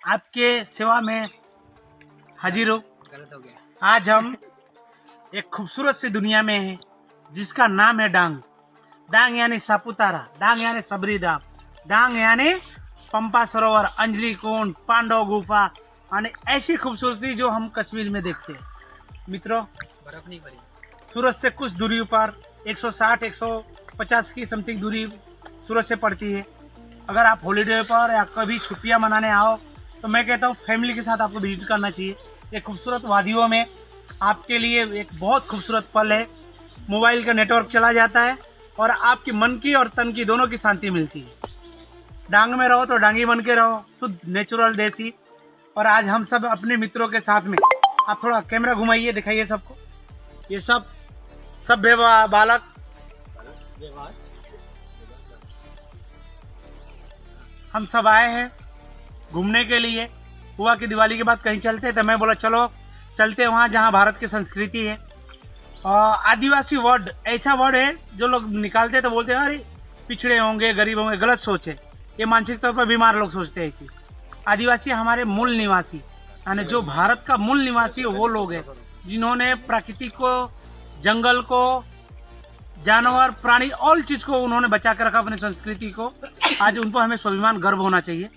आपके सेवा में हाजिर हो। गलत हो गया। आज हम एक खूबसूरत सी दुनिया में हैं जिसका नाम है डांग। डांग यानी सापुतारा, डांग यानी सबरी धाम, डांग यानी पंपा सरोवर, अंजलि कुंड, पांडव गुफा यानी ऐसी खूबसूरती जो हम कश्मीर में देखते हैं। मित्रों, बर्फ नहीं पड़ी। सूरत से कुछ दूरी पर 160-150 की समथिंग दूरी सूरत से पड़ती है। अगर आप हॉलीडे पर या कभी छुट्टियां मनाने आओ तो मैं कहता हूँ फैमिली के साथ आपको विजिट करना चाहिए। ये खूबसूरत वादियों में आपके लिए एक बहुत खूबसूरत पल है। मोबाइल का नेटवर्क चला जाता है और आपकी मन की और तन की दोनों की शांति मिलती है। डांग में रहो तो डांगी बन के रहो, शुद्ध नेचुरल देसी। और आज हम सब अपने मित्रों के साथ में, आप थोड़ा कैमरा घुमाइए, दिखाइए सबको। ये सब बालक हम सब आए हैं घूमने के लिए। हुआ कि दिवाली के बाद कहीं चलते, तो मैं बोला चलो चलते वहाँ जहाँ भारत की संस्कृति है। और आदिवासी वर्ड ऐसा वर्ड है जो लोग निकालते तो बोलते हैं अरे पिछड़े होंगे, गरीब होंगे, गलत सोच है। ये मानसिक तौर पर बीमार लोग सोचते हैं ऐसी। आदिवासी हमारे मूल निवासी, यानी जो भारत का मूल निवासी है वो लोग हैं जिन्होंने प्रकृति को, जंगल को, जानवर, प्राणी, ऑल चीज़ को उन्होंने बचा कर रखा, अपनी संस्कृति को। आज उन पर हमें स्वाभिमान, गर्व होना चाहिए।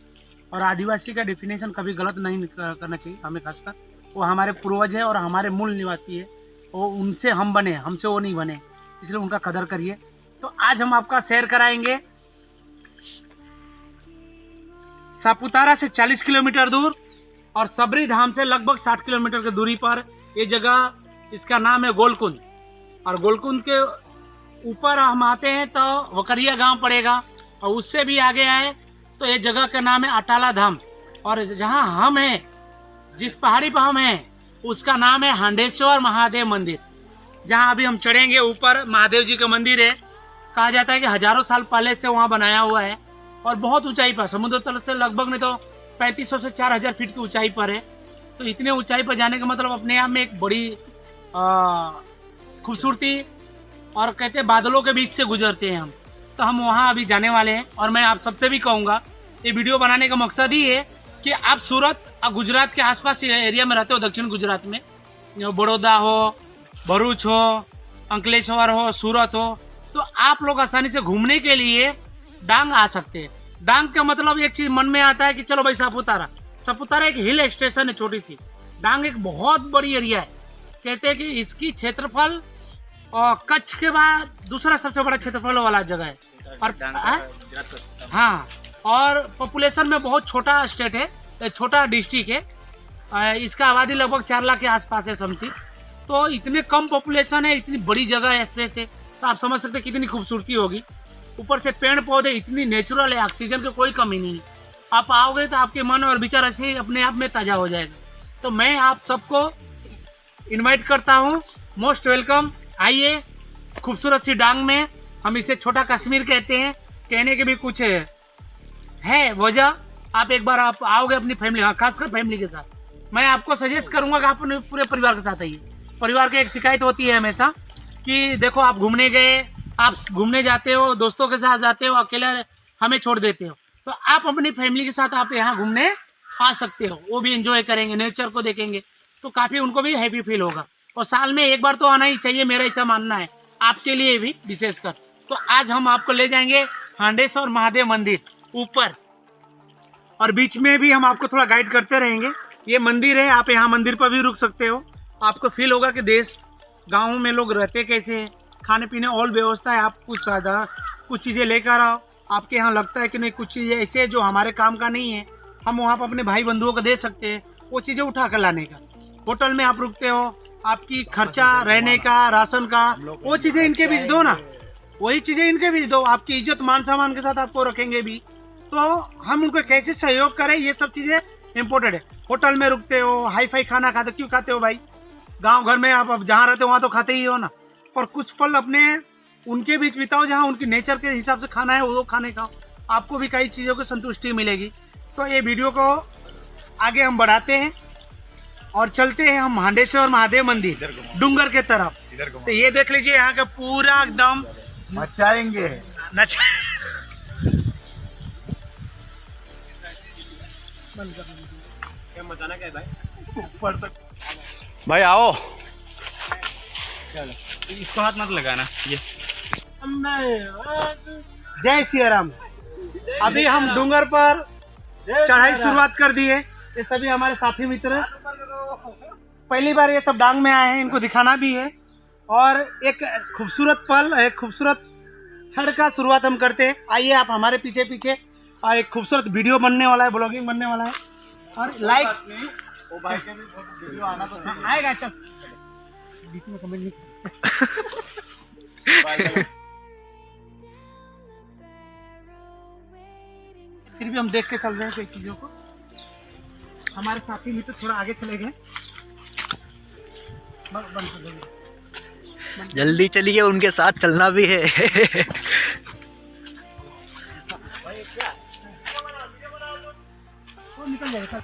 और आदिवासी का डेफिनेशन कभी गलत नहीं करना चाहिए हमें, खासकर वो हमारे पूर्वज है और हमारे मूल निवासी है। वो उनसे हम बने, हमसे वो नहीं बने, इसलिए उनका कदर करिए। तो आज हम आपका सैर कराएंगे सापुतारा से 40 किलोमीटर दूर और सबरी धाम से लगभग 60 किलोमीटर की दूरी पर ये जगह, इसका नाम है गोलकुंड। और गोलकुंड के ऊपर हम आते हैं तो वकरिया गांव पड़ेगा, और उससे भी आगे आए तो ये जगह का नाम है अटाला धाम। और जहां हम हैं, जिस पहाड़ी पर हम हैं, उसका नाम है हांडेश्वर महादेव मंदिर। जहां अभी हम चढ़ेंगे ऊपर, महादेव जी का मंदिर है। कहा जाता है कि हजारों साल पहले से वहां बनाया हुआ है और बहुत ऊंचाई पर, समुद्र तल से लगभग नहीं तो 3500 से 4000 फीट की ऊंचाई पर है। तो इतने ऊंचाई पर जाने का मतलब अपने आप में एक बड़ी खूबसूरती, और कहते हैं बादलों के बीच से गुजरते हैं हम। तो हम वहाँ अभी जाने वाले हैं। और मैं आप सबसे भी कहूँगा, ये वीडियो बनाने का मकसद ही है कि आप सूरत और गुजरात के आसपास एरिया में रहते हो, दक्षिण गुजरात में, बड़ौदा हो, भरूच हो, अंकलेश्वर हो, सूरत हो, तो आप लोग आसानी से घूमने के लिए डांग आ सकते हैं। डांग का मतलब एक चीज़ मन में आता है कि चलो भाई सापुतारा। सापुतारा एक हिल स्टेशन है छोटी सी। डांग एक बहुत बड़ी एरिया है। कहते हैं कि इसकी क्षेत्रफल और कच्छ के बाद दूसरा सबसे बड़ा क्षेत्रफल वाला जगह है। और हाँ, और पॉपुलेशन में बहुत छोटा स्टेट है, छोटा डिस्ट्रिक्ट है। इसका आबादी लगभग 4 लाख के आसपास है समथिंग। तो इतने कम पॉपुलेशन है, इतनी बड़ी जगह है स्पेस है, तो आप समझ सकते हैं कितनी खूबसूरती होगी। ऊपर से पेड़ पौधे इतनी नेचुरल है, ऑक्सीजन की कोई कमी नहीं है। आप आओगे तो आपके मन और विचार ऐसे ही अपने आप में ताज़ा हो जाएगा। तो मैं आप सबको इनवाइट करता हूँ, मोस्ट वेलकम। आइए खूबसूरत सी डांग में, हम इसे छोटा कश्मीर कहते हैं। कहने के भी कुछ है वजह। आप एक बार आप आओगे अपनी फैमिली, हाँ खासकर फैमिली के साथ, मैं आपको सजेस्ट करूंगा कि आप अपने पूरे परिवार के साथ आइए। परिवार की एक शिकायत होती है हमेशा कि देखो आप घूमने गए, आप घूमने जाते हो, दोस्तों के साथ जाते हो, अकेले हमें छोड़ देते हो। तो आप अपनी फैमिली के साथ आप यहाँ घूमने आ सकते हो, वो भी एंजॉय करेंगे, नेचर को देखेंगे, तो काफ़ी उनको भी हैप्पी फील होगा। और साल में एक बार तो आना ही चाहिए, मेरा ऐसा मानना है, आपके लिए भी विशेषकर। तो आज हम आपको ले जाएंगे हांडेश्वर महादेव मंदिर ऊपर, और बीच में भी हम आपको थोड़ा गाइड करते रहेंगे। ये मंदिर है, आप यहाँ मंदिर पर भी रुक सकते हो। आपको फील होगा कि देश गाँव में लोग रहते कैसे हैं, खाने पीने ऑल व्यवस्था है। आप कुछ चीज़ें लेकर आओ, आपके यहाँ लगता है कि नहीं कुछ चीज़ें ऐसे जो हमारे काम का नहीं है, हम वहाँ पर अपने भाई बंधुओं को दे सकते हैं, वो चीज़ें उठा कर लाने का। होटल में आप रुकते हो, आपकी खर्चा रहने का, राशन का, वो चीज़ें इनके बीच दो ना, वही चीज़ें इनके बीच दो। आपकी इज्जत मान सम्मान के साथ आपको रखेंगे भी। तो हम उनको कैसे सहयोग करें, ये सब चीज़ें इम्पोर्टेंट है। होटल में रुकते हो, हाई फाई खाना खाते, क्यों खाते हो भाई? गांव घर में आप जहाँ रहते हो वहाँ तो खाते ही हो ना। और कुछ पल अपने उनके बीच बिताओ जहाँ उनकी नेचर के हिसाब से खाना है वो खाने खाओ, आपको भी कई चीज़ों की संतुष्टि मिलेगी। तो ये वीडियो को आगे हम बढ़ाते हैं और चलते हैं हम हांडेश्वर महादेव मंदिर डूंगर के तरफ। तो ये देख लीजिए यहाँ का पूरा एकदम नचाएंगे। बंद कर लीजिए। क्या बताना क्या है भाई? ऊपर तक भाई आओ। चलो इसको हाथ मत लगाना। ये जय सिया राम। अभी हम डूंगर पर चढ़ाई शुरुआत कर दी है। ये सभी हमारे साथी मित्र पहली बार ये सब डांग में आए हैं, इनको दिखाना भी है। और एक खूबसूरत पल, एक खूबसूरत क्षण का शुरुआत हम करते हैं। आइए आप हमारे पीछे पीछे, और एक खूबसूरत वीडियो बनने वाला है, ब्लॉगिंग बनने वाला है। और लाइक वो भाई के भी वीडियो आना तो आएगा सब बीच में कमेंट नहीं। फिर भी हम देख के चल रहे हैं कई चीजों को। हमारे साथी मित्र थोड़ा आगे चले गए। बंद कर देंगे। जल्दी चलिए, उनके साथ चलना भी है। वो निकल जाएगा।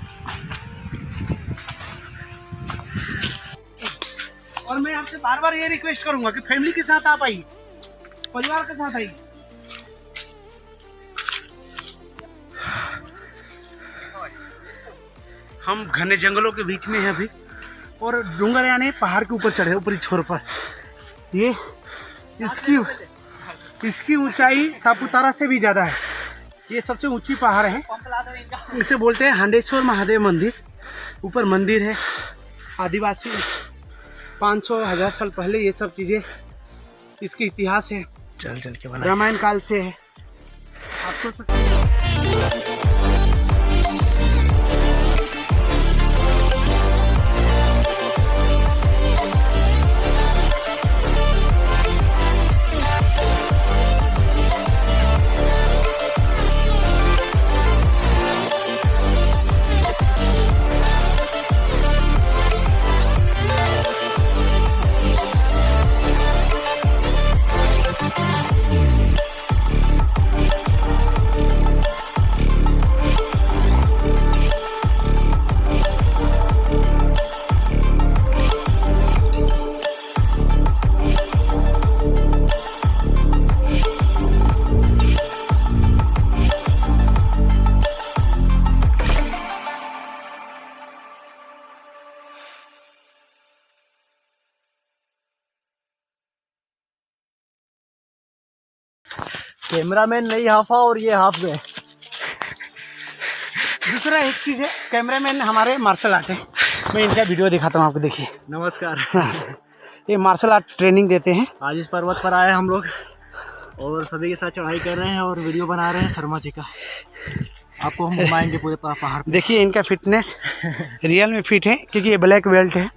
और मैं आपसे बार बार ये रिक्वेस्ट करूंगा कि फैमिली के साथ आप आइए, परिवार के साथ आइए। हम घने जंगलों के बीच में हैं अभी, और डूंगर यानी पहाड़ के ऊपर चढ़े, ऊपरी छोर पर। ये इसकी ऊंचाई सापुतारा से भी ज़्यादा है। ये सबसे ऊंची पहाड़ है। इसे बोलते हैं हांडेश्वर महादेव मंदिर। ऊपर मंदिर है। आदिवासी 500-1000 साल पहले ये सब चीज़ें, इसकी इतिहास है, चल चल के बना। रामायण काल से है। आप सोच सकते हैं। कैमरामैन नहीं हाफा और ये हाफ गए। दूसरा एक चीज़ है, कैमरामैन हमारे मार्शल आर्ट है। मैं इनका वीडियो दिखाता हूँ आपको, देखिए। नमस्कार। ये मार्शल आर्ट ट्रेनिंग देते हैं। आज इस पर्वत पर आए हम लोग और सभी के साथ चढ़ाई कर रहे हैं और वीडियो बना रहे हैं शर्मा जी का। आपको हम घुमाएंगे पूरे पहाड़ पे। देखिए इनका फिटनेस रियल में फिट है, क्योंकि ये ब्लैक बेल्ट है।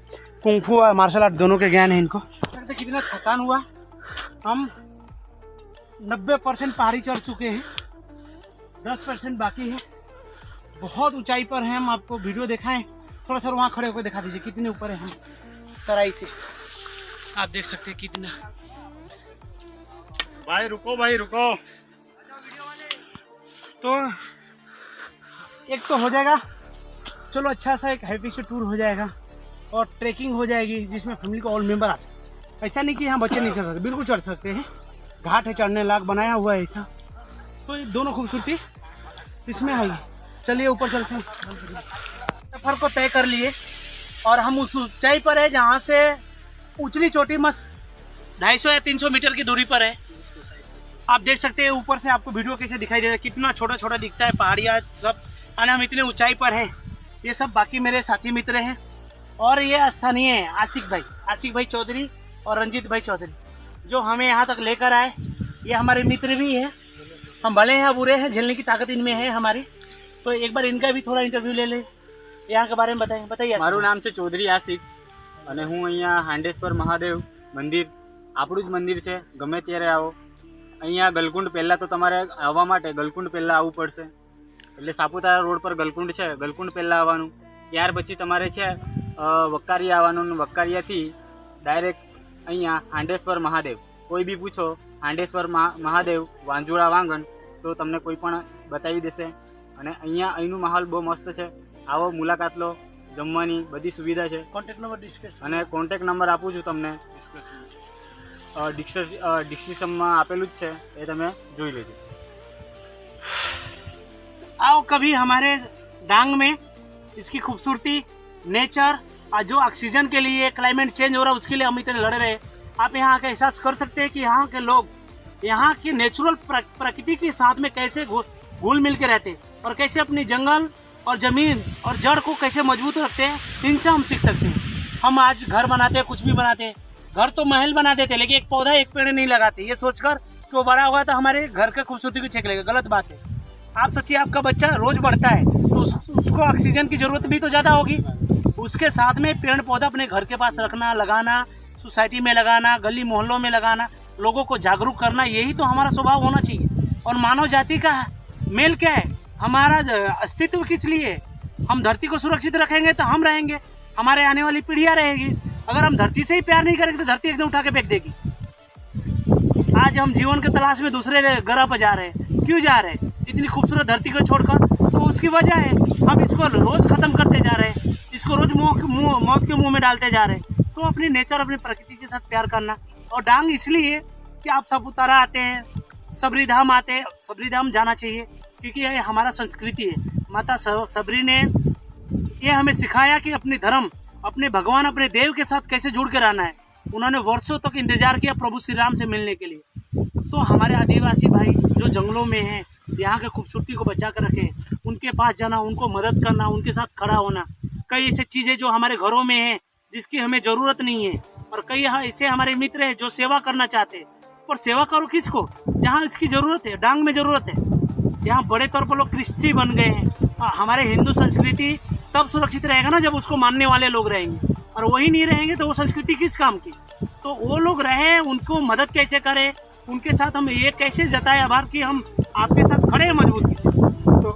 कुंफू और मार्शल आर्ट दोनों के ज्ञान है इनको। कितना थकान हुआ। हम 90% पहाड़ी चढ़ चुके हैं, 10% बाकी है। बहुत ऊंचाई पर हैं हम। आपको वीडियो दिखाएं, थोड़ा सा वहाँ खड़े होकर दिखा दीजिए कितने ऊपर है हम तराई से। आप देख सकते हैं कितना। भाई रुको, भाई रुको। तो एक तो हो जाएगा, चलो अच्छा सा एक हैप्पी से टूर हो जाएगा, और ट्रैकिंग हो जाएगी जिसमें फैमिली को ऑल मेंबर आ सकते। ऐसा नहीं कि यहाँ बच्चे नहीं चढ़ सकते, बिल्कुल चढ़ सकते हैं। घाट है, चढ़ने लायक बनाया हुआ है ऐसा। तो ये दोनों खूबसूरती इसमें है। चलिए ऊपर चलते हैं। सफर को तय कर लिए और हम उस ऊंचाई पर है जहाँ से ऊंचली चोटी मस्त 250 या 300 मीटर की दूरी पर है। आप देख सकते हैं ऊपर से आपको वीडियो कैसे दिखाई दे रहा है, कितना छोटा छोटा दिखता है पहाड़ियाँ सब। यानी हम इतने ऊंचाई पर हैं। ये सब बाकी मेरे साथी मित्र हैं, और ये स्थानीय है आशिक भाई चौधरी और रंजीत भाई चौधरी, जो हमें यहाँ तक लेकर आए। ये हमारे मित्र भी हैं। हम भले हैं बुरे हैं, झेलने की ताकत इनमें है हमारी। तो एक बार इनका भी थोड़ा इंटरव्यू ले ले, यहाँ के बारे में बताइए। મારું નામ છે ચૌધરી આશિક અને હું અહીંયા હાંડેશ્વર મહાદેવ મંદિર, આપણું જ મંદિર છે, ગમે ત્યારે આવો। અહીંયા ગલકુંડ પહેલાં તો તમારે આવવા માટે ગલકુંડ પહેલાં આવવું પડશે, એટલે સાપુતારા રોડ પર ગલકુંડ છે, ગલકુંડ પહેલાં આવવાનું। ત્યાર પછી તમારે છે વક્કારિયા આવવાનું, વક્કારિયાથી ડાયરેક્ટ અહીંયા હાંડેશ્વર મહાદેવ, કોઈ બી પૂછો હાંડેશ્વર મહાદેવ વાંજુળા વાંગણ તો તમને કોઈ પણ બતાવી દેશે। અને અહીંનું માહોલ બહુ મસ્ત છે, આવો મુલાકાત લો, જમવાની બધી સુવિધા છે। કોન્ટેક્ટ નંબર ડિસ્કસ અને કોન્ટેક્ટ નંબર આપું છું તમને, ડિસ્ક્રિપ્શનમાં આપેલું જ છે, એ તમે જોઈ લેજો। आओ कभी हमारे डांग में इसकी खूबसूरती, नेचर और जो ऑक्सीजन के लिए क्लाइमेट चेंज हो रहा है उसके लिए हम इतने लड़ रहे हैं। आप यहाँ आके एहसास कर सकते हैं कि यहाँ के लोग यहाँ की नेचुरल प्रकृति के साथ में कैसे घुल मिल के रहते हैं और कैसे अपनी जंगल और ज़मीन और जड़ को कैसे मजबूत रखते हैं, इनसे हम सीख सकते हैं। हम आज घर बनाते हैं, कुछ भी बनाते हैं, घर तो महल बना देते हैं, लेकिन एक पौधा एक पेड़ नहीं लगाते ये सोचकर कि वो बड़ा होगा तो हमारे घर के खूबसूरती को छीन लेगा। गलत बात है। आप सोचिए, आपका बच्चा रोज बढ़ता है तो उसको ऑक्सीजन की ज़रूरत भी तो ज़्यादा होगी। उसके साथ में पेड़ पौधा अपने घर के पास रखना, लगाना, सोसाइटी में लगाना, गली मोहल्लों में लगाना, लोगों को जागरूक करना, यही तो हमारा स्वभाव होना चाहिए। और मानव जाति का मेल क्या है? हमारा अस्तित्व किस लिए? हम धरती को सुरक्षित रखेंगे तो हम रहेंगे, हमारे आने वाली पीढ़ियाँ रहेगी। अगर हम धरती से ही प्यार नहीं करेंगे तो धरती एकदम उठा के फेंक देगी। आज हम जीवन के तलाश में दूसरे ग्रह पर जा रहे हैं। क्यों जा रहे हैं? इतनी खूबसूरत धरती को छोड़कर। तो उसकी वजह है हम इसको रोज खत्म करते जा रहे हैं, इसको रोज मौत के मुंह में डालते जा रहे हैं। तो अपनी नेचर, अपनी प्रकृति के साथ प्यार करना। और डांग इसलिए कि आप सापुतारा आते हैं, सबरी धाम आते हैं, सबरी धाम जाना चाहिए क्योंकि ये हमारा संस्कृति है। माता सबरी ने ये हमें सिखाया कि अपने धर्म, अपने भगवान, अपने देव के साथ कैसे जुड़ के रहना है। उन्होंने वर्षों तक इंतजार किया प्रभु श्री राम से मिलने के लिए। तो हमारे आदिवासी भाई जो जंगलों में हैं, यहाँ के खूबसूरती को बचा कर रखें, उनके पास जाना, उनको मदद करना, उनके साथ खड़ा होना। कई ऐसी चीज़ें जो हमारे घरों में हैं जिसकी हमें ज़रूरत नहीं है, और कई ऐसे हमारे मित्र हैं जो सेवा करना चाहते हैं। पर सेवा करो किसको? जहाँ इसकी ज़रूरत है। डांग में ज़रूरत है। यहाँ बड़े तौर पर लोग क्रिश्ची बन गए हैं। हमारे हिंदू संस्कृति तब सुरक्षित रहेगा ना जब उसको मानने वाले लोग रहेंगे, और वही नहीं रहेंगे तो वो संस्कृति किस काम की? तो वो लोग रहे, उनको मदद कैसे करें, उनके साथ हम ये कैसे जताएं आभार कि हम आपके साथ खड़े हैं मजबूती से। तो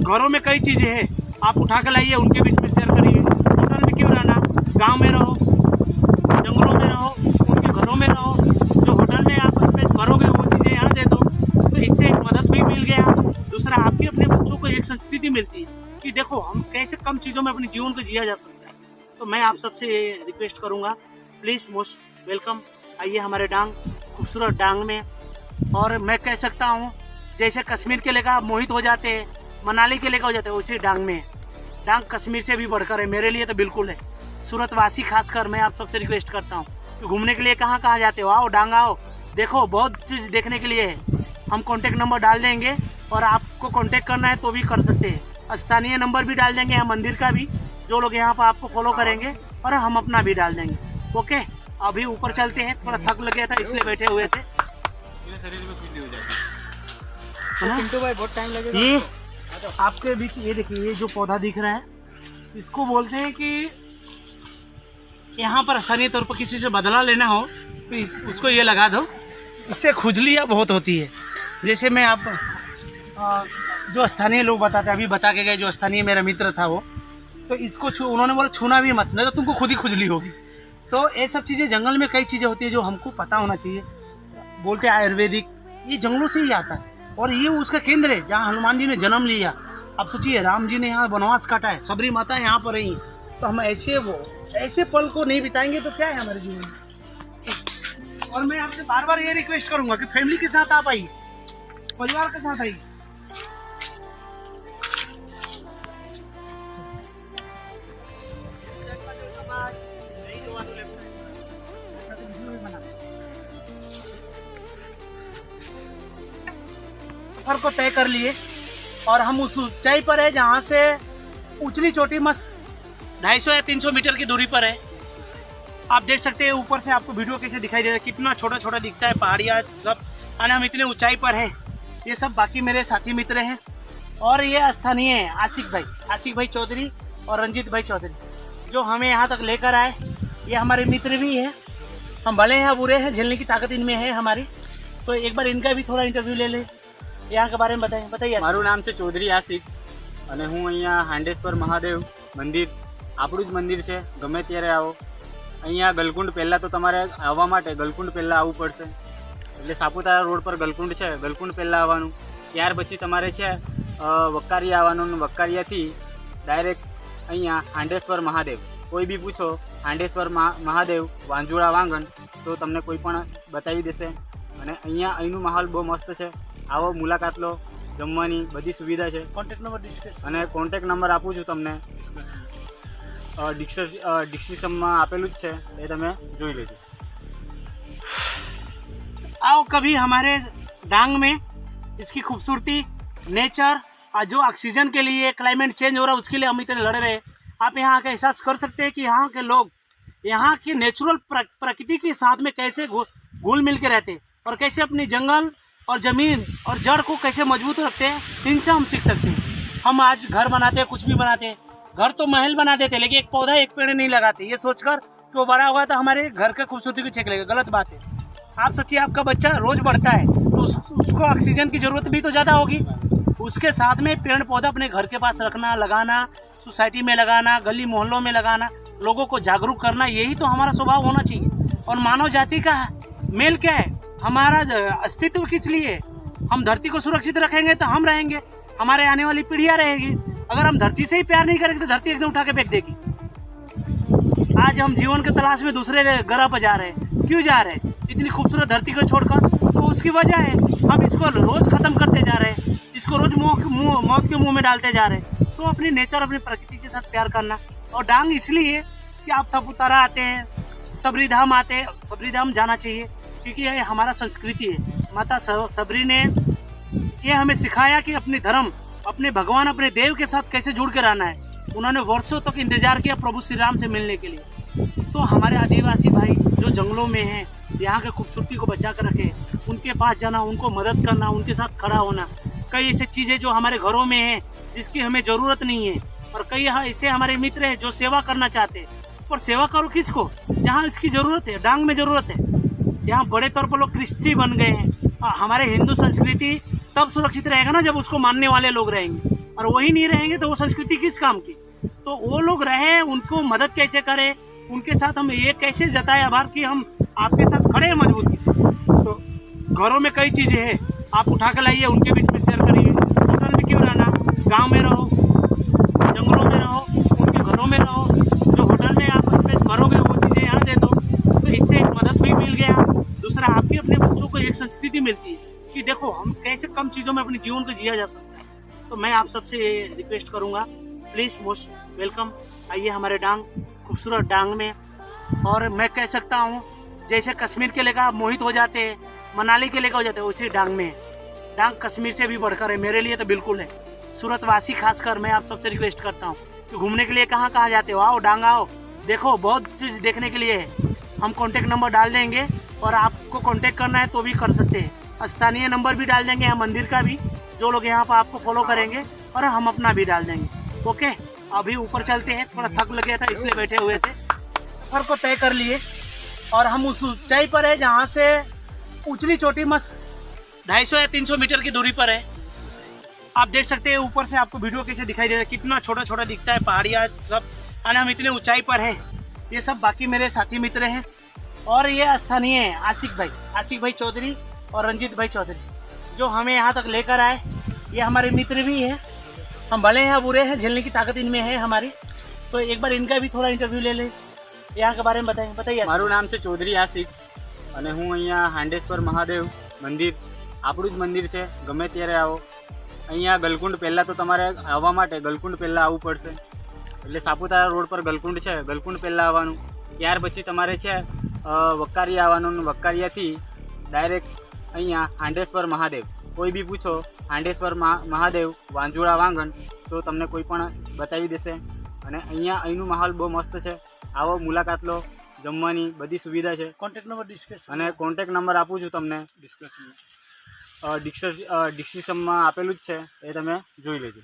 घरों में कई चीज़ें हैं, आप उठा कर लाइए, उनके बीच में शेयर करिए। होटल में क्यों रहना, गांव में रहो, जंगलों में रहो, उनके घरों में रहो। जो होटल में आप स्पेस भरोगे वो चीज़ें यहाँ दे दो, तो इससे एक मदद भी मिल गया। दूसरा, आपके अपने बच्चों को एक संस्कृति मिलती है कि देखो हम कैसे कम चीज़ों में अपने जीवन को जिया जा सकता है। तो मैं आप सबसे रिक्वेस्ट करूँगा, प्लीज़ मोस्ट वेलकम, आइए हमारे डांग, खूबसूरत डांग में। और मैं कह सकता हूँ जैसे कश्मीर के लेकर आप मोहित हो जाते हैं, मनाली के लेकर हो जाते हैं, उसी डांग में। डांग कश्मीर से भी बढ़कर है, मेरे लिए तो बिल्कुल है। सूरत वासी खासकर मैं आप सबसे रिक्वेस्ट करता हूँ कि घूमने के लिए कहाँ कहाँ जाते हो, आओ डांग आओ, देखो बहुत चीज़ देखने के लिए है। हम कॉन्टेक्ट नंबर डाल देंगे और आपको कॉन्टेक्ट करना है तो भी कर सकते हैं। स्थानीय नंबर भी डाल देंगे, यहाँ मंदिर का भी, जो लोग यहाँ पर आपको फॉलो करेंगे, और हम अपना भी डाल देंगे। ओके, अभी ऊपर चलते हैं, थोड़ा थक लगे था इसलिए बैठे हुए थे। शरीर में खुजली हो जाती हाँ? पिंटू भाई बहुत टाइम लगेगा। ये आपके बीच ये देखिए, ये जो पौधा दिख रहा है इसको बोलते हैं कि यहाँ पर स्थानीय तौर पर किसी से बदला लेना हो तो उसको ये लगा दो, इससे खुजलियाँ बहुत होती है। जैसे मैं आप जो स्थानीय लोग बताते, अभी बता के गए, जो स्थानीय मेरा मित्र था वो, तो इसको उन्होंने बोला छूना भी मत, नहीं तो तुमको खुद ही खुजली होगी। तो ये सब चीज़ें जंगल में कई चीज़ें होती है जो हमको पता होना चाहिए। बोलते हैं आयुर्वेदिक, ये जंगलों से ही आता है और ये उसका केंद्र है जहाँ हनुमान जी ने जन्म लिया। अब सोचिए, राम जी ने यहाँ वनवास काटा है, सबरी माता यहाँ पर रही, तो हम ऐसे पल को नहीं बिताएंगे तो क्या है हमारे जीवन में। और मैं आपसे बार बार ये रिक्वेस्ट करूंगा कि फैमिली के साथ आप आइए, परिवार के साथ आइए। सफर को तय कर लिए और हम उस ऊंचाई पर है जहाँ से उचली चोटी मस्त 250 या 300 मीटर की दूरी पर है। आप देख सकते हैं ऊपर से आपको वीडियो कैसे दिखाई दे रहा है, कितना छोटा छोटा दिखता है पहाड़ियाँ सब, और हम इतने ऊंचाई पर हैं। ये सब बाकी मेरे साथी मित्र हैं और ये स्थानीय है आशिक भाई चौधरी और रंजीत भाई चौधरी, जो हमें यहाँ तक लेकर आए। ये हमारे मित्र भी हैं, हम भले हैं बुरे हैं, झेलने की ताकत इनमें है हमारी। तो एक बार इनका भी थोड़ा इंटरव्यू ले ले, यहाँ के बारे में बताइए। મારું નામ છે ચૌધરી આશિક અને હું અહીંયા હાંડેશ્વર મહાદેવ મંદિર, આપણું જ મંદિર છે, ગમે ત્યારે આવો। અહીંયા ગલકુંડ પહેલાં તો તમારે આવવા માટે ગલકુંડ પહેલાં આવવું પડશે, એટલે સાપુતારા રોડ પર ગલકુંડ છે, ગલકુંડ પહેલાં આવવાનું। ત્યાર પછી તમારે છે વક્કારિયા આવવાનું, વક્કારિયાથી ડાયરેક્ટ અહીંયા હાંડેશ્વર મહાદેવ, કોઈ બી પૂછો હાંડેશ્વર મહાદેવ વાંજુળા વાંગણ તો તમને કોઈ પણ બતાવી દેશે। અને અહીંનું માહોલ બહુ મસ્ત છે, આવો મુલાકાત લો, જમવાની બધી સુવિધા છે कॉन्टेक्ट नंबर डिस्कस અને કોન્ટેક્ટ નંબર આપું છું તમને ડિસ્ક્રિપ્શનમાં આપેલું જ છે એ તમે જોઈ લેજો. आओ कभी हमारे डांग में इसकी खूबसूरती नेचर और जो ऑक्सीजन के लिए क्लाइमेट चेंज हो रहा है उसके लिए हम इतने लड़ रहे हैं. आप यहाँ आकर एहसास कर सकते हैं कि यहाँ के लोग यहाँ की नेचुरल प्रकृति के साथ में कैसे घुल मिल के रहते हैं और कैसे अपनी जंगल और ज़मीन और जड़ को कैसे मजबूत रखते हैं. इनसे हम सीख सकते हैं. हम आज घर बनाते हैं, कुछ भी बनाते हैं, घर तो महल बना देते हैं लेकिन एक पौधा एक पेड़ नहीं लगाते ये सोचकर कि वो बड़ा होगा तो हमारे घर के खूबसूरती को छीन लेगा. गलत बात है. आप सोचिए आपका बच्चा रोज़ बढ़ता है तो उसको ऑक्सीजन की ज़रूरत भी तो ज़्यादा होगी. उसके साथ में पेड़ पौधा अपने घर के पास रखना, लगाना, सोसाइटी में लगाना, गली मोहल्लों में लगाना, लोगों को जागरूक करना, यही तो हमारा स्वभाव होना चाहिए. और मानव जाति का मेल क्या है? हमारा अस्तित्व किस लिए? हम धरती को सुरक्षित रखेंगे तो हम रहेंगे, हमारे आने वाली पीढ़ियाँ रहेगी. अगर हम धरती से ही प्यार नहीं करेंगे तो धरती एकदम उठा के फेंक देगी. आज हम जीवन के तलाश में दूसरे ग्रह पर जा रहे हैं. क्यों जा रहे हैं? इतनी खूबसूरत धरती को छोड़कर. तो उसकी वजह है हम इसको रोज़ ख़त्म करते जा रहे हैं, इसको रोज़ मौत के मुंह में डालते जा रहे हैं. तो अपनी नेचर अपनी प्रकृति के साथ प्यार करना. और डांग इसलिए कि आप सापुतारा आते हैं, सबरी धाम आते हैं, सबरी धाम जाना चाहिए क्योंकि ये हमारा संस्कृति है. माता सबरी ने ये हमें सिखाया कि अपने धर्म, अपने भगवान, अपने देव के साथ कैसे जुड़ के रहना है. उन्होंने वर्षों तक इंतज़ार किया प्रभु श्री राम से मिलने के लिए. तो हमारे आदिवासी भाई जो जंगलों में हैं, यहाँ के खूबसूरती को बचा कर रखे, उनके पास जाना, उनको मदद करना, उनके साथ खड़ा होना. कई ऐसी चीज़ें जो हमारे घरों में हैं जिसकी हमें ज़रूरत नहीं है और कई ऐसे हमारे मित्र हैं जो सेवा करना चाहते हैं. पर सेवा करो किसको? जहाँ इसकी ज़रूरत है. डांग में ज़रूरत है. यहाँ बड़े तौर पर लोग क्रिश्ची बन गए हैं. हमारे हिंदू संस्कृति तब सुरक्षित रहेगा ना जब उसको मानने वाले लोग रहेंगे, और वही नहीं रहेंगे तो वो संस्कृति किस काम की? तो वो लोग रहे, उनको मदद कैसे करें, उनके साथ हम ये कैसे जताए आभार कि हम आपके साथ खड़े हैं मजबूती से. तो घरों में कई चीज़ें हैं, आप उठा कर लाइए, उनके बीच में शेयर करिए. होटल में क्यों रहना, गांव में रहो, जंगलों में रहो, उनके घरों में रहो. जो होटल में आप स्पेस भरोगे वो चीज़ें यहाँ दे दो. तो इससे एक मदद भी मिल गया. दूसरा आपके अपने बच्चों को एक संस्कृति मिलती है कि देखो हम कैसे कम चीज़ों में अपने जीवन को जिया जा सकता है. तो मैं आप सबसे रिक्वेस्ट करूँगा, प्लीज़ मोस्ट वेलकम, आइए हमारे डांग, खूबसूरत डांग में. और मैं कह सकता हूँ जैसे कश्मीर के लेकर आप मोहित हो जाते हैं, मनाली के लेकर हो जाते हैं, उसी डांग में है. डांग कश्मीर से भी बढ़कर है, मेरे लिए तो बिल्कुल है. सूरत वासी खासकर मैं आप सबसे रिक्वेस्ट करता हूँ कि घूमने के लिए कहाँ कहाँ जाते हो, आओ डांग आओ, देखो बहुत चीज़ देखने के लिए है. हम कॉन्टेक्ट नंबर डाल देंगे और आपको कॉन्टेक्ट करना है तो भी कर सकते हैं. स्थानीय नंबर भी डाल देंगे यहाँ मंदिर का भी, जो लोग यहाँ पर आपको फॉलो करेंगे, और हम अपना भी डाल देंगे. ओके, अभी ऊपर चलते हैं, थोड़ा थक लगे था इसलिए बैठे हुए थे. सफर को तय कर लिए और हम उस ऊंचाई पर है जहाँ से उछली चोटी मस्त 250 या 300 मीटर की दूरी पर है. आप देख सकते हैं ऊपर से आपको वीडियो कैसे दिखाई दे रहा है, कितना छोटा छोटा दिखता है पहाड़ियाँ सब. और हम इतने ऊंचाई पर है. ये सब बाकी मेरे साथी मित्र हैं और ये स्थानीय है आशिक भाई चौधरी और रंजीत भाई चौधरी, जो हमें यहाँ तक लेकर आए. ये हमारे मित्र भी हैं. हम भले हैं बुरे हैं, झेलने की ताकत इनमें है हमारी. तो एक बार इनका भी थोड़ा इंटरव्यू ले लें, यहाँ के बारे में बताइए. મારું નામ છે ચૌધરી આશિક અને હું અહીંયા હાંડેશ્વર મહાદેવ મંદિર, આપણું જ મંદિર છે. ગમે ત્યારે આવો. અહીંયા ગલકુંડ પહેલાં તો તમારે આવવા માટે ગલકુંડ પહેલાં આવવું પડશે. એટલે સાપુતારા રોડ પર ગલકુંડ છે, ગલકુંડ પહેલાં આવવાનું. ત્યાર પછી તમારે છે વક્કારી આવવાનું. વક્કારીયાથી ડાયરેક્ટ અહીંયા હાંડેશ્વર મહાદેવ, કોઈ બી પૂછો હાંડેશ્વર મહાદેવ વાંજોળા વાંગણ તો તમને કોઈ પણ બતાવી દેશે. અને અહીંનું માહોલ બહુ મસ્ત છે. આવો, મુલાકાત લો. જમવાની બધી સુવિધા છે. कॉन्टेक्ट नंबर डिस्कस અને કોન્ટેક્ટ નંબર આપું છું તમને ડિસ્ક્રિપ્શનમાં આપેલું જ છે, એ તમે જોઈ લેજો.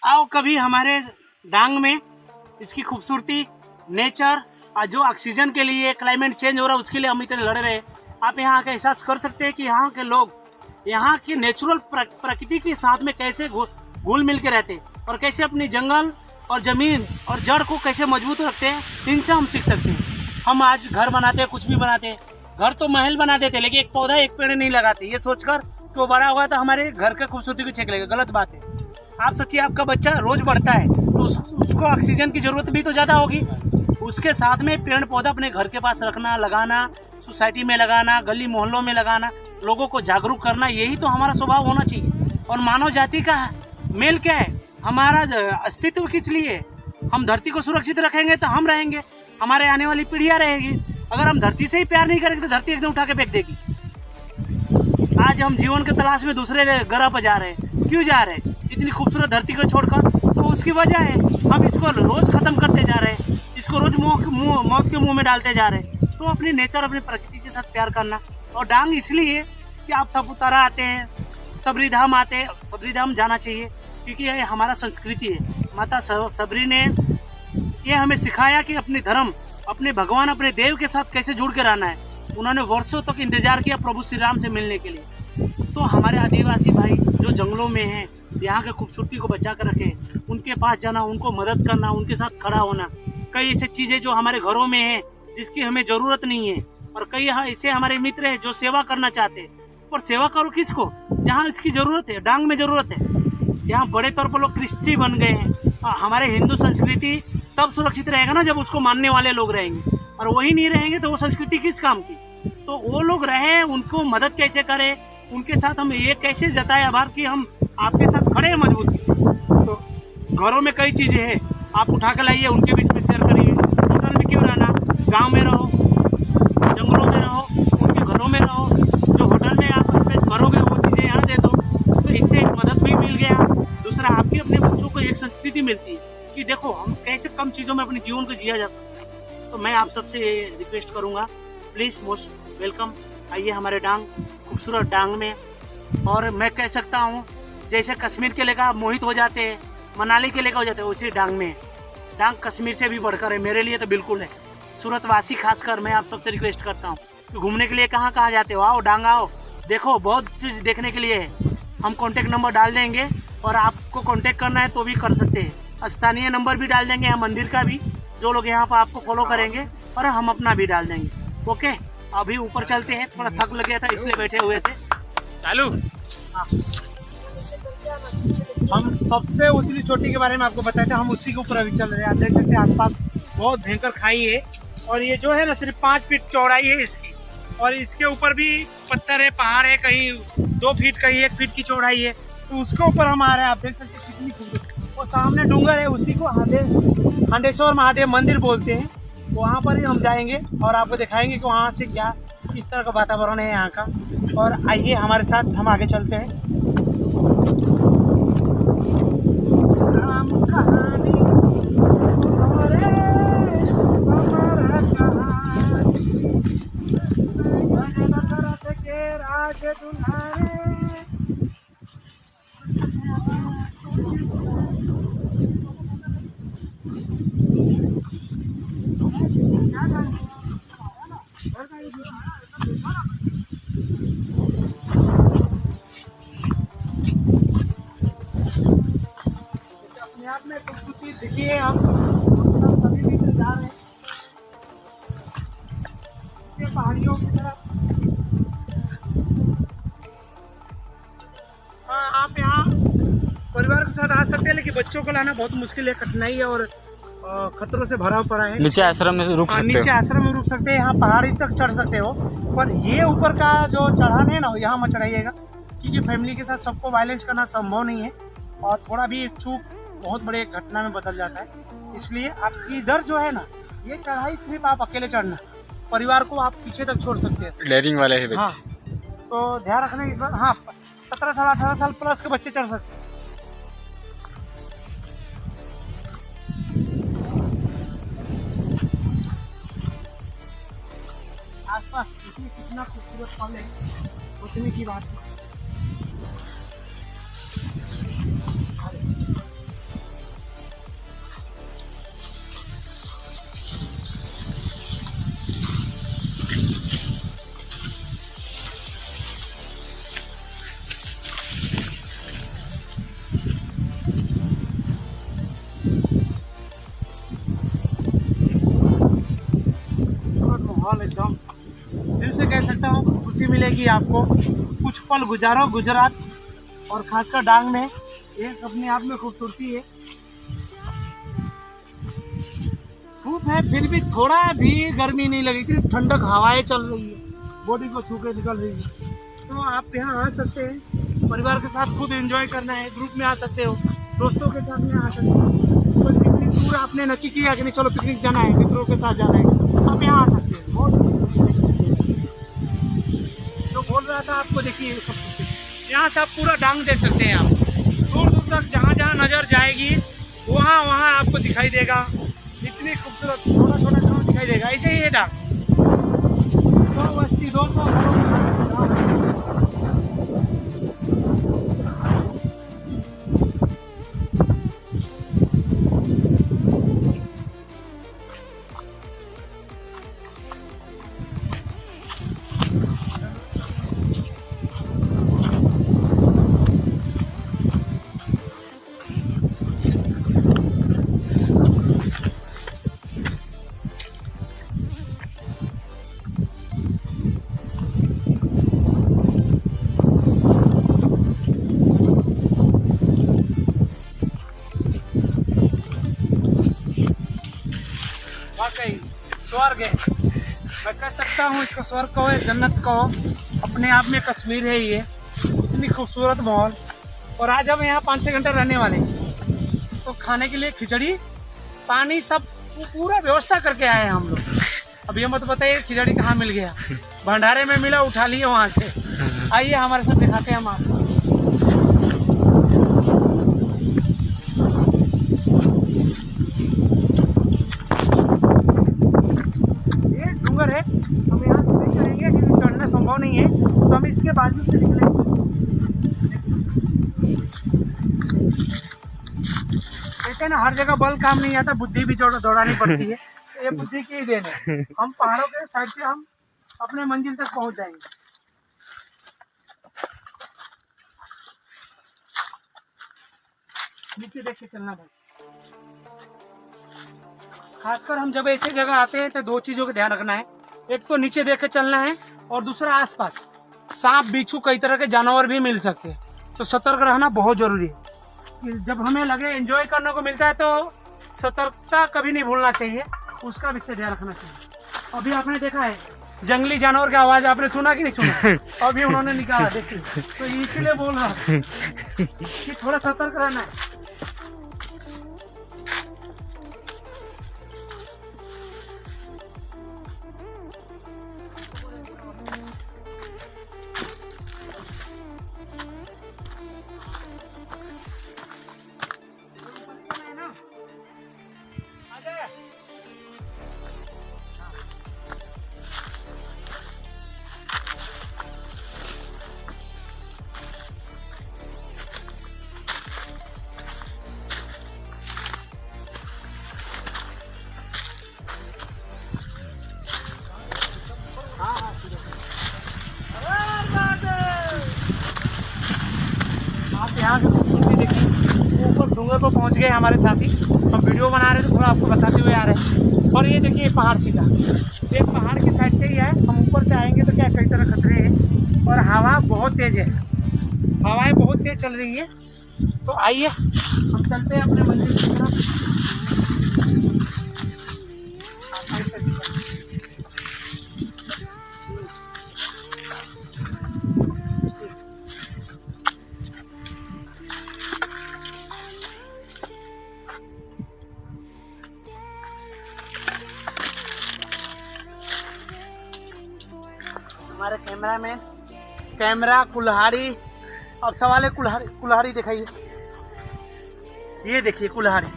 आओ कभी हमारे डांग में इसकी खूबसूरती नेचर और जो ऑक्सीजन के लिए क्लाइमेट चेंज हो रहा है उसके लिए हम इतने लड़ रहे हैं. आप यहाँ आकर एहसास कर सकते हैं कि यहाँ के लोग यहाँ की नेचुरल प्रकृति के साथ में कैसे घुल मिल के रहते हैं और कैसे अपनी जंगल और ज़मीन और जड़ को कैसे मजबूत रखते हैं. इनसे हम सीख सकते हैं. हम आज घर बनाते हैं, कुछ भी बनाते हैं, घर तो महल बना देते हैं लेकिन एक पौधा एक पेड़ नहीं लगाते ये सोचकर कि वो बड़ा होगा तो हमारे घर के खूबसूरती को छीन लेगा. गलत बात है. आप सोचिए आपका बच्चा रोज़ बढ़ता है तो उसको ऑक्सीजन की ज़रूरत भी तो ज़्यादा होगी. उसके साथ में पेड़ पौधा अपने घर के पास रखना, लगाना, सोसाइटी में लगाना, गली मोहल्लों में लगाना, लोगों को जागरूक करना, यही तो हमारा स्वभाव होना चाहिए। और मानव जाति का मेल क्या है? हमारा अस्तित्व किस लिए? हम धरती को सुरक्षित रखेंगे तो हम रहेंगे, हमारे आने वाली पीढ़ियाँ रहेगी। अगर हम धरती से ही प्यार नहीं करेंगे तो धरती एकदम उठा के फेंक देगी। आज हम जीवन के तलाश में दूसरे ग्रह पर जा रहे हैं। क्यों जा रहे हैं? इतनी खूबसूरत धरती को छोड़कर। तो उसकी वजह है हम इसको रोज खत्म करते जा रहे हैं, इसको रोज मौत के मुंह में डालते जा रहे हैं। तो अपनी नेचर, अपनी प्रकृति के साथ प्यार करना। और डांग इसलिए कि आप सापुतारा आते हैं, सबरी धाम आते हैं, सबरी धाम जाना चाहिए क्योंकि ये हमारा संस्कृति है। माता सबरी ने ये हमें सिखाया कि अपने धर्म, अपने भगवान, अपने देव के साथ कैसे जुड़ के रहना है। उन्होंने वर्षों तक इंतजार किया प्रभु श्री राम से मिलने के लिए। तो हमारे आदिवासी भाई जो जंगलों में हैं, यहाँ के खूबसूरती को बचा कर रखें, उनके पास जाना, उनको मदद करना, उनके साथ खड़ा होना। कई ऐसी चीज़ें जो हमारे घरों में हैं जिसकी हमें ज़रूरत नहीं है, और कई ऐसे हमारे मित्र हैं जो सेवा करना चाहते हैं। और सेवा करो किसको? जहाँ इसकी ज़रूरत है, डांग में ज़रूरत है। यहाँ बड़े तौर पर लोग क्रिश्ची बन गए हैं। हमारे हिंदू संस्कृति तब सुरक्षित रहेगा ना जब उसको मानने वाले लोग रहेंगे, और वही नहीं रहेंगे तो वो संस्कृति किस काम की? तो वो लोग रहे, उनको मदद कैसे करें, उनके साथ हम ये कैसे जताएं आभार कि हम आपके साथ खड़े हैं मजबूती से। तो घरों में कई चीज़ें हैं, आप उठा कर लाइए, उनके बीच में शेयर करिए। होटल में क्यों रहना? गांव में रहो, जंगलों में रहो, उनके घरों में रहो। जो होटल में आप स्पेस भरोगे वो चीज़ें यहाँ दे दो, तो इससे एक मदद भी मिल गया। दूसरा, आपके अपने बच्चों को एक संस्कृति मिलती है कि देखो हम कैसे कम चीज़ों में अपने जीवन को जिया जा सकता है। तो मैं आप सबसे रिक्वेस्ट करूँगा, प्लीज़ मोस्ट वेलकम, आइए हमारे डांग, खूबसूरत डांग में। और मैं कह सकता हूँ जैसे कश्मीर के लेकर मोहित हो जाते हैं, मनाली के लेकर हो जाते हैं, उसी डांग में। डांग कश्मीर से भी बढ़कर है, मेरे लिए तो बिल्कुल है। सूरतवासी खासकर मैं आप सबसे रिक्वेस्ट करता हूँ कि घूमने के लिए कहाँ कहाँ जाते हो, आओ डांग आओ, देखो बहुत चीज़ देखने के लिए है। हम कॉन्टेक्ट नंबर डाल देंगे और आपको कॉन्टेक्ट करना है तो भी कर सकते हैं। स्थानीय नंबर भी डाल देंगे, यहाँ मंदिर का भी, जो लोग यहाँ पर आपको फॉलो करेंगे, और हम अपना भी डाल देंगे। ओके, अभी ऊपर चलते हैं, थोड़ा थक लग गया था इसलिए बैठे हुए थे। चालू। हम सबसे ऊंची चोटी के बारे में आपको बताए थे, हम उसी के ऊपर अभी चल रहे हैं। आप देख सकते हैं आसपास बहुत भयंकर खाई है, और ये जो है ना सिर्फ 5 फीट चौड़ाई है इसकी, और इसके ऊपर भी पत्थर है, पहाड़ है, कहीं 2 फीट, कहीं 1 फीट की चौड़ाई है। तो उसके ऊपर हम आ रहे हैं, आप देख सकते हैं कितनी खूबसूरत। और सामने डूंगर है, उसी को हांडेश्वर महादेव मंदिर बोलते हैं। वहाँ पर ही हम जाएंगे और आपको दिखाएंगे कि वहाँ से क्या, किस तरह का वातावरण है यहाँ का। और आइए हमारे साथ, हम आगे चलते हैं। आप में खूबसूरती देखिए, हम सभी मित्र जा रहे हैं पहाड़ियों की तरफ। हाँ, आप यहाँ परिवार के साथ आ सकते हैं, लेकिन बच्चों को लाना बहुत मुश्किल है, कठिनाई है और खतरों से भरा पड़ा है। नीचे आश्रम में रुक सकते हो। नीचे आश्रम में रुक सकते हैं, यहाँ पहाड़ी तक चढ़ सकते हो, पर ये ऊपर का जो चढ़ान है ना, यहाँ मत चढ़ाइएगा, क्योंकि फैमिली के साथ सबको वायलेंस करना संभव नहीं है, और थोड़ा भी चूक बहुत बड़े घटना में बदल जाता है। इसलिए आप इधर जो है ना, ये चढ़ाई सिर्फ आप अकेले चढ़ना, परिवार को आप पीछे तक छोड़ सकते हैं। डेयरिंग वाले हैं बच्चे। हाँ, तो ध्यान रखना इस बार। हाँ, 17 साल 18 साल प्लस के बच्चे चढ़ सकते हैं। आसपास कितना खूबसूरत पल है, सोचने की बात है। माहौल एकदम, दिल से कह सकता हूँ खुशी मिलेगी आपको। कुछ पल गुजारो गुजरात, और खासकर डांग में, ये अपने आप में खूबसूरती है। धूप है फिर भी थोड़ा भी गर्मी नहीं लगी थी, ठंडक हवाएं चल रही है, बॉडी को छू के निकल रही है। तो आप यहाँ आ सकते हैं, परिवार के साथ खुद एंजॉय करना है, ग्रुप में आ सकते हो, दोस्तों के साथ में आ सकते हो। कोई पिकनिक टूर आपने नक्की किया कि नहीं चलो पिकनिक जाना है, मित्रों के साथ जाना है, आप यहाँ आ सकते हैं। बहुत जो बोल रहा था आपको देखिए सब कुछ यहाँ से आप पूरा डांग देख सकते हैं। आप दूर दूर तक जहाँ जहाँ नज़र जाएगी वहाँ वहाँ आपको दिखाई देगा, इतनी खूबसूरत छोटा छोटा गाँव दिखाई देगा। ऐसे ही है डांग 100 बस्ती 200 वाकई स्वर्ग है। मैं कह सकता हूँ इसको स्वर्ग कहो या जन्नत कहो, अपने आप में कश्मीर है ये, इतनी खूबसूरत माहौल। और आज हम यहाँ 5-6 घंटे रहने वाले हैं, तो खाने के लिए खिचड़ी पानी सब पूरा व्यवस्था करके आए हैं हम लोग। अब ये मत बताइए खिचड़ी कहाँ मिल गया, भंडारे में मिला, उठा लिए वहाँ से। आइए हमारे साथ दिखाते हैं हम आपको। है हम यहाँ से नहीं करेंगे क्योंकि चढ़ना संभव नहीं है, तो हम इसके बाजू से निकलेंगे। कहते हैं ना हर जगह बल काम नहीं आता, बुद्धि भी दौड़ानी पड़ती है। तो ये बुद्धि की ही देन है, हम पहाड़ों के साइड से हम अपने मंजिल तक पहुंच जाएंगे। नीचे देख के चलना भाई। खासकर हम जब ऐसे जगह आते हैं तो 2 चीज़ों का ध्यान रखना है, एक तो नीचे देख के चलना है और दूसरा आसपास सांप बिच्छू कई तरह के जानवर भी मिल सकते हैं, तो सतर्क रहना बहुत ज़रूरी है। जब हमें लगे एंजॉय करने को मिलता है तो सतर्कता कभी नहीं भूलना चाहिए, उसका भी ध्यान रखना चाहिए। अभी आपने देखा है जंगली जानवर की आवाज़ आपने सुना कि नहीं सुना? अभी उन्होंने निकाला, देखिए, तो इसलिए बोल रहा हूँ कि थोड़ा सतर्क रहना है। यहाँ से खूबसूरती देखिए, ऊपर डूंगर पर पहुँच गए हमारे साथी। हम वीडियो बना रहे थे, थोड़ा आपको बताते हुए आ रहे हैं। और ये देखिए पहाड़ सीधा, एक पहाड़ की साइड से ही है। हम ऊपर से आएंगे तो क्या कई तरह खतरे हैं, और हवा बहुत तेज़ है, हवाएं बहुत तेज़ चल रही है। तो आइए हम चलते हैं अपने मंदिर की तरफ। हमारे कैमरा कुल्हाड़ी, अब सवाल है कुल्हाड़ी दिखाइए। ये देखिए कुल्हाड़ी,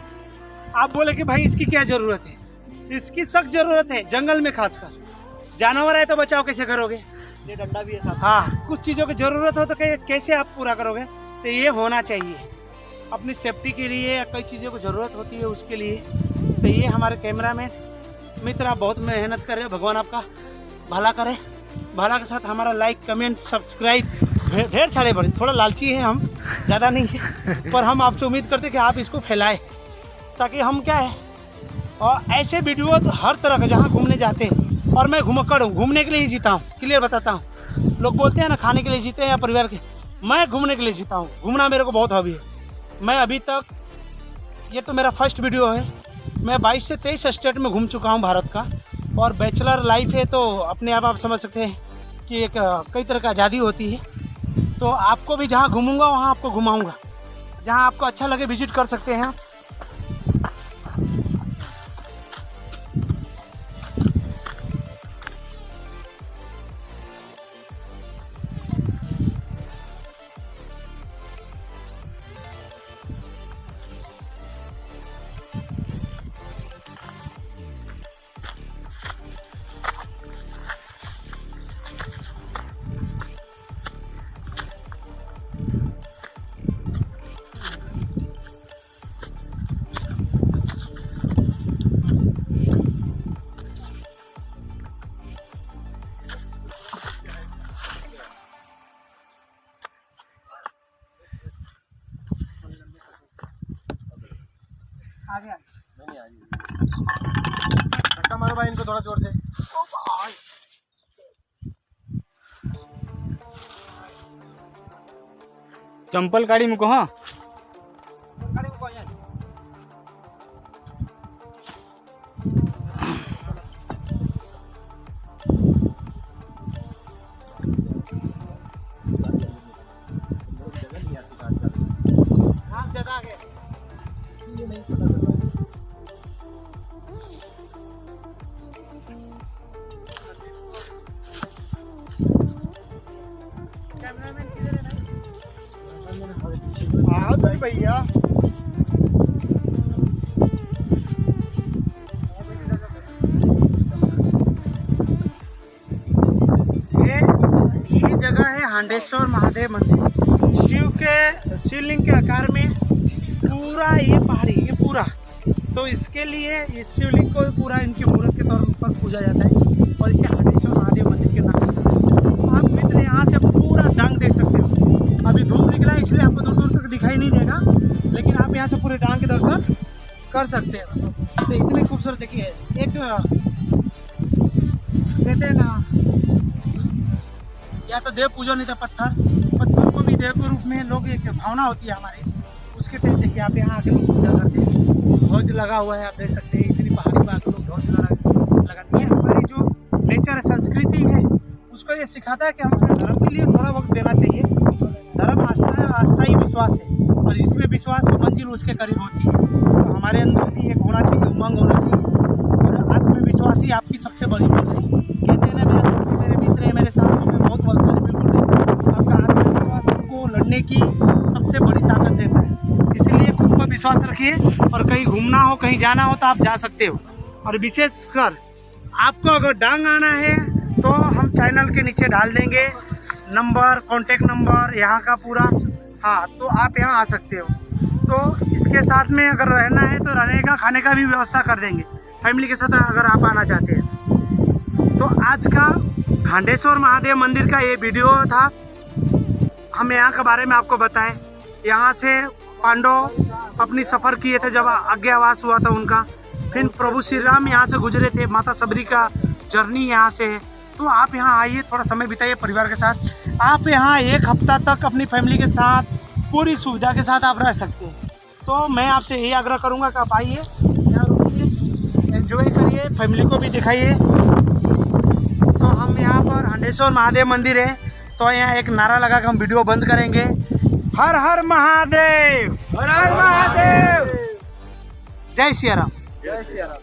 आप बोले कि भाई इसकी क्या ज़रूरत है? इसकी सख्त ज़रूरत है, जंगल में खासकर जानवर है तो बचाव कैसे करोगे? ये डंडा भी है साथ। हाँ, कुछ चीज़ों की ज़रूरत हो तो कैसे आप पूरा करोगे? तो ये होना चाहिए अपनी सेफ्टी के लिए, या कई चीज़ों की ज़रूरत होती है उसके लिए। तो ये हमारे कैमरामैन मित्र, आप बहुत मेहनत कर रहे हो, भगवान आपका भला करे। भला के साथ हमारा लाइक कमेंट सब्सक्राइब ढेर सारे बड़े, थोड़ा लालची हैं हम, ज़्यादा नहीं है, पर हम आपसे उम्मीद करते हैं कि आप इसको फैलाएं, ताकि हम क्या है, और ऐसे वीडियो तो हर तरह का जहाँ घूमने जाते हैं। और मैं घुमक्कड़ हूँ, घूमने के लिए ही जीता हूँ, क्लियर बताता हूँ। लोग बोलते हैं ना खाने के लिए जीते हैं या परिवार के, मैं घूमने के लिए जीता हूँ। घूमना मेरे को बहुत हॉबी है। मैं अभी तक, ये तो मेरा फर्स्ट वीडियो है, मैं 22 से 23 स्टेट में घूम चुका हूँ भारत का, और बैचलर लाइफ है तो अपने आप समझ सकते हैं कि एक कई तरह की आज़ादी होती है। तो आपको भी जहाँ घूमूंगा वहाँ आपको घुमाऊंगा, जहाँ आपको अच्छा लगे विजिट कर सकते हैं आप। आगे धक्का मारो भाई इनको थोड़ा जोर से। चंपल काढ़ी मुको। हाँ ज्यादा आगे हाँ तो भैया ये जगह है हांडेश्वर महादेव मंदिर। शिवलिंग के आकार में पूरा ये पहाड़ी, ये पूरा, तो इसके लिए इस शिवलिंग को पूरा इनकी मूर्त के तौर पर पूजा जाता है और इसे हांडेश्वर महादेव मंदिर के नाम से जाना है। आप मित्र यहाँ से पूरा डांग देख सकते हो। अभी धूप निकला है इसलिए आपको दूर दूर तक दिखाई नहीं देगा, लेकिन आप यहाँ से पूरे डांग के दर्शन कर सकते हो। तो इतनी खूबसूरत देखिए, एक कहते हैं ना, या तो देव पूजन नहीं था, पत्थर को भी देव के रूप में लोग, एक भावना होती है हमारी, उसके तहत देखिए आप यहाँ आके लोग पूजा करते हैं। ध्वज लगा हुआ है, आप देख सकते हैं, इतनी पहाड़ी पर आके लोग ध्वज लगाते हैं। हमारी जो नेचर है, संस्कृति है, उसको ये सिखाता है कि हमारे धर्म के लिए थोड़ा वक्त देना चाहिए। धर्म आस्था ही विश्वास है, और इसमें विश्वास की मंजिल उसके करीब होती है। तो हमारे अंदर भी एक होना चाहिए, उमंग होना चाहिए, और आत्मविश्वास ही आपकी सबसे बड़ी बल है। कहते हैं ना, मेरे साथ मेरे मित्र हैं, मेरे साथ तो मैं बहुत बलशाली, बिल्कुल नहीं। आपका आत्मविश्वास आपको लड़ने की सबसे बड़ी ताकत देता है। इसलिए खुद पर विश्वास रखिए, और कहीं घूमना हो, कहीं जाना हो तो आप जा सकते हो। और विशेषकर आपको अगर डांग आना है तो हम चैनल के नीचे डाल देंगे नंबर, कॉन्टेक्ट नंबर यहाँ का पूरा। हाँ, तो आप यहाँ आ सकते हो। तो इसके साथ में अगर रहना है तो रहने का, खाने का भी व्यवस्था कर देंगे फैमिली के साथ, अगर आप आना चाहते हैं। तो आज का हांडेश्वर महादेव मंदिर का ये वीडियो था। हम यहाँ के बारे में आपको बताएं। यहाँ से पांडव अपनी सफ़र किए थे जब अज्ञातवास हुआ था उनका। फिर प्रभु श्री राम यहाँ से गुजरे थे, माता सबरी का जर्नी यहाँ से है। तो आप यहाँ आइए, थोड़ा समय बिताइए परिवार के साथ। आप यहाँ 1 हफ्ता तक अपनी फैमिली के साथ पूरी सुविधा के साथ आप रह सकते हैं। तो मैं आपसे यही आग्रह करूँगा कि आप आइए, यहाँ रुकिए, एंजॉय करिए, फैमिली को भी दिखाइए। तो हम यहाँ पर हांडेश्वर महादेव मंदिर है, तो यहाँ एक नारा लगा कर हम वीडियो बंद करेंगे। हर हर महादेव, हर हर महादेव, जय सिया राम।